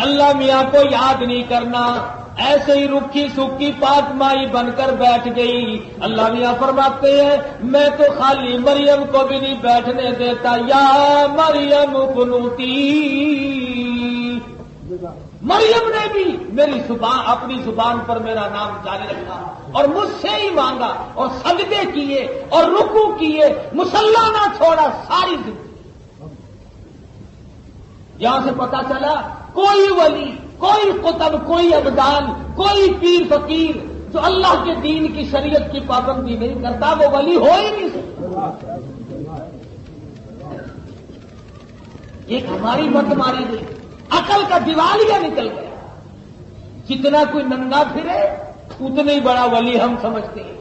اللہ میاں کو یاد نہیں کرنا، ایسے ہی رکھی سکھی پاک مائی بن کر بیٹھ گئی. اللہ میاں فرماتے ہیں میں تو خالی مریم کو بھی نہیں بیٹھنے دیتا. یا مریم قنوتی، مریم نے بھی میری زبان اپنی زبان پر میرا نام جاری رکھا اور مجھ سے ہی مانگا اور سجدے کیے اور رکوع کیے، مصلی نہ چھوڑا ساری زندگی. یہاں سے پتا چلا کوئی ولی، کوئی قطب، کوئی ابدال، کوئی پیر فقیر جو اللہ کے دین کی شریعت کی پابندی نہیں کرتا وہ ولی ہو ہی نہیں سکتا. ایک ہماری مت ماری گئی، عقل کا دیوالیہ نکل گیا. جتنا کوئی ننگا پھرے اتنا ہی بڑا ولی ہم سمجھتے ہیں.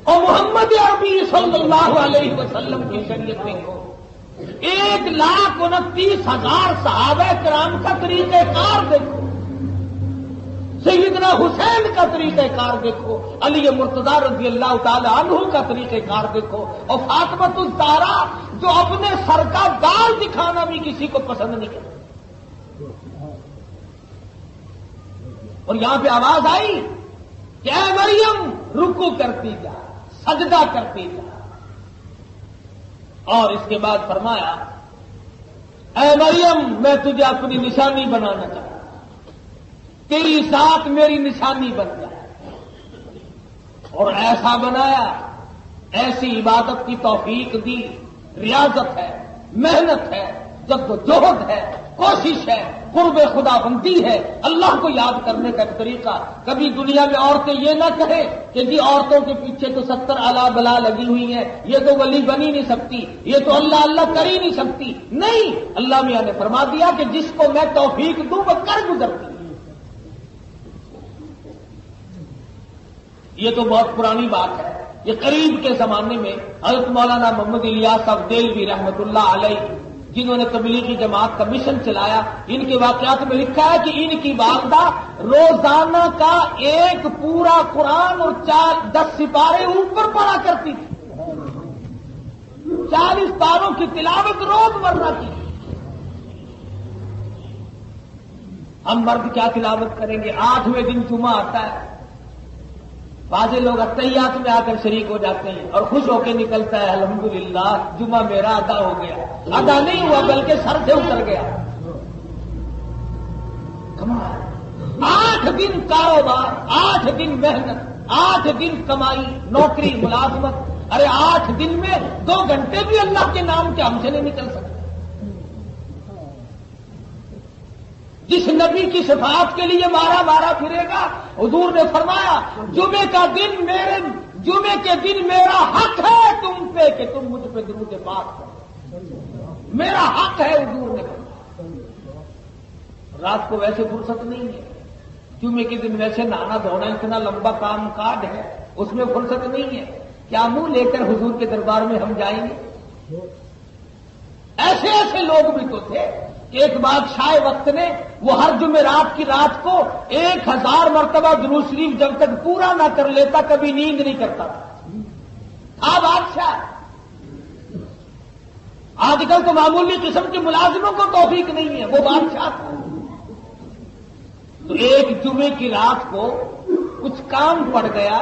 اور محمد عربی صلی اللہ علیہ وسلم کی شریعت میں ہو 1,29,000 صحابہ کرام کا طریقہ کار دیکھو، سیدنا حسین کا طریقہ کار دیکھو، علی مرتضیٰ رضی اللہ تعالی عنہ کا طریقہ کار دیکھو، اور فاطمۃ الزہرا جو اپنے سر کا بال دکھانا بھی کسی کو پسند نہیں کرتی. اور یہاں پہ آواز آئی کہ اے مریم رکوع کرتی جا، سجدہ کرتی جا. اور اس کے بعد فرمایا اے مریم میں تجھے اپنی نشانی بنانا چاہتا ہوں، تیری ذات میری نشانی بن جائے. اور ایسا بنایا، ایسی عبادت کی توفیق دی. ریاضت ہے، محنت ہے، جدوجہد ہے، کوشش ہے، قرب خدا بندی ہے، اللہ کو یاد کرنے کا ایک طریقہ. کبھی دنیا میں عورتیں یہ نہ کہیں کہ جی عورتوں کے پیچھے تو 70 الا بلا لگی ہوئی ہیں، یہ تو ولی بنی نہیں سکتی، یہ تو اللہ اللہ کر ہی نہیں سکتی. نہیں، اللہ میاں نے فرما دیا کہ جس کو میں توفیق دوں وہ کر گزرتی. یہ تو بہت پرانی بات ہے. یہ قریب کے زمانے میں حضرت مولانا محمد الیاس ابدیلوی رحمت اللہ علیہ جنہوں نے تبلیغی جماعت کا مشن چلایا، ان کے واقعات میں لکھا ہے کہ ان کی والدہ روزانہ کا ایک پورا قرآن اور 10 سپارے اوپر پڑھا کرتی تھی. 40 پاروں کی تلاوت روز مرہ کی. ہم مرد کیا تلاوت کریں گے؟ 8ویں دن جمعہ آتا ہے، بعض لوگ اتحیات میں آ کر شریک ہو جاتے ہیں اور خوش ہو کے نکلتا ہے الحمدللہ جمعہ میرا ادا ہو گیا. ادا نہیں ہوا بلکہ سر سے اتر گیا. 8 دن کاروبار، 8 دن محنت، 8 دن کمائی، نوکری، ملازمت. ارے 8 دن میں 2 گھنٹے بھی اللہ کے نام کے ہم سے نہیں نکل سکتے. جس نبی کی شفاعت کے لیے مارا مارا پھرے گا، حضور نے فرمایا جمعے کے دن میرا حق ہے تم پہ کہ تم مجھ پہ درود پاک کرو. میرا حق ہے، حضور نے فرمایا. رات کو ویسے فرصت نہیں ہے، جمعے کے دن ویسے نہانا دھونا اتنا لمبا کام کاج ہے، اس میں فرصت نہیں ہے. کیا منہ لے کر حضور کے دربار میں ہم جائیں گے؟ ایسے ایسے لوگ بھی تو تھے کہ ایک بادشاہ وقت نے وہ ہر جمعرات کی رات کو 1000 مرتبہ درود شریف جب تک پورا نہ کر لیتا کبھی نیند نہیں کرتا تھا. بادشاہ آج کل تو معمولی قسم کے ملازموں کو توفیق نہیں ہے، وہ بادشاہ تھا. تو ایک جمعے کی رات کو کچھ کام پڑ گیا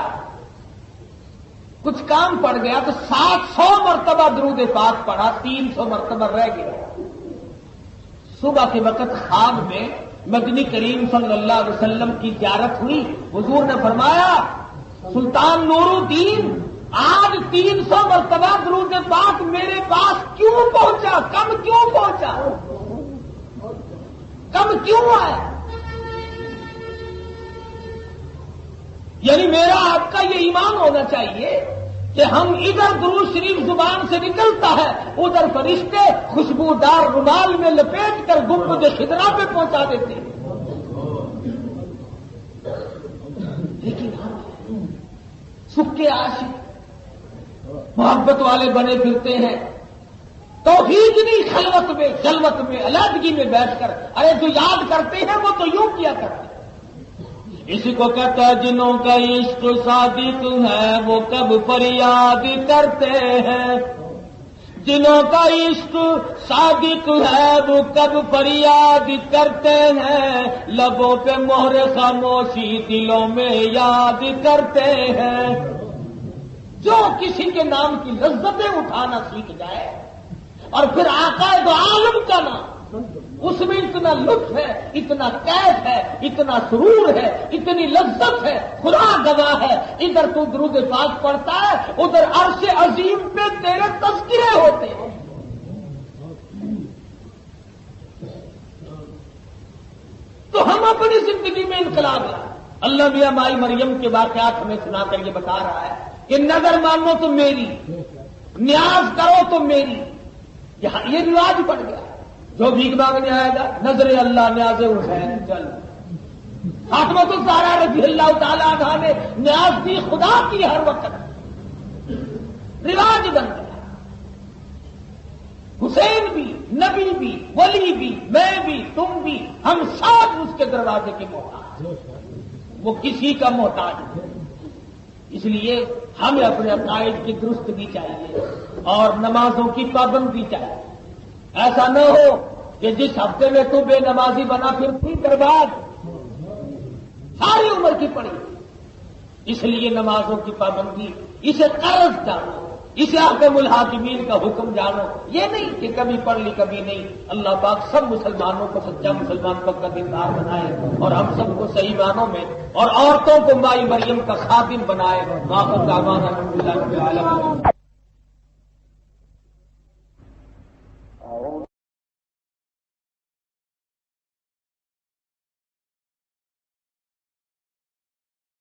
تو 700 مرتبہ درود پاک پڑھا، 300 مرتبہ رہ گیا. صبح کے وقت خواب میں مدنی کریم صلی اللہ علیہ وسلم کی زیارت ہوئی. حضور نے فرمایا سلطان نور الدین آج 300 مرتبہ درود پاک میرے پاس کیوں پہنچا؟ کم کیوں پہنچا؟ کم کیوں آیا؟ یعنی میرا آپ کا یہ ایمان ہونا چاہیے کہ ہم ادھر درود شریف زبان سے نکلتا ہے، ادھر فرشتے خوشبودار رومال میں لپیٹ کر گنبد خضرا پہ پہنچا دیتے ہیں. لیکن ہم سکے عاشق محبت والے بنے پھرتے ہیں، توحید نہیں، خلوت میں جلوت میں علیحدگی میں بیٹھ کر. ارے جو یاد کرتے ہیں وہ تو یوں کیا کرتے ہیں. اسی کو کہتا ہے جنہوں کا عشق صادق ہے وہ کب فریاد کرتے ہیں، جنہوں کا عشق صادق ہے وہ کب فریاد کرتے ہیں، لبوں پہ مہر خاموشی دلوں میں یاد کرتے ہیں۔ جو کسی کے نام کی لذتیں اٹھانا سیکھ جائے اور پھر آقا دو عالم کا نام، اس میں اتنا لطف ہے، اتنا کیف ہے، اتنا سرور ہے، اتنی لذت ہے، خدا گواہ ہے، ادھر تو درود پاک پڑھتا ہے، ادھر عرش عظیم پہ تیرے تذکرے ہوتے ہیں۔ تو ہم اپنی زندگی میں انقلاب لائیں۔ اللہ میاں مائی مریم کے واقعات ہمیں سنا کر یہ بتا رہا ہے کہ نظر مانو تو میری، نیاز کرو تو میری۔ یہ رواج بڑھ گیا، جو بھیک مانگنے آئے گا نظر اللہ نیاز حسین چل۔ فاطمہ الزہرا رضی اللہ تعالیٰ عنہا نے نیاز دی خدا کی ہر وقت، رواج بن گیا۔ حسین بھی، نبی بھی، ولی بھی، میں بھی، تم بھی، ہم سب اس کے دروازے کے محتاج، وہ کسی کا محتاج نہیں۔ اس لیے ہمیں اپنے عقائد کی درستگی چاہیے اور نمازوں کی پابندی چاہیے۔ ایسا نہ ہو کہ جس ہفتے میں تو بے نمازی بنا پھر تھی برباد، ساری عمر کی پڑی۔ اس لیے نمازوں کی پابندی، اسے قرض جانو، اسے حکم الحاکمین کا حکم جانو، یہ نہیں کہ کبھی پڑھ لی کبھی نہیں۔ اللہ پاک سب مسلمانوں کو سچا مسلمان پکا دیندار بنائے اور ہم سب کو صحیح معنوں میں اور عورتوں کو مائی مریم کا خادم بنائے۔ واخر دعوانا الحمدللہ رب العالمین۔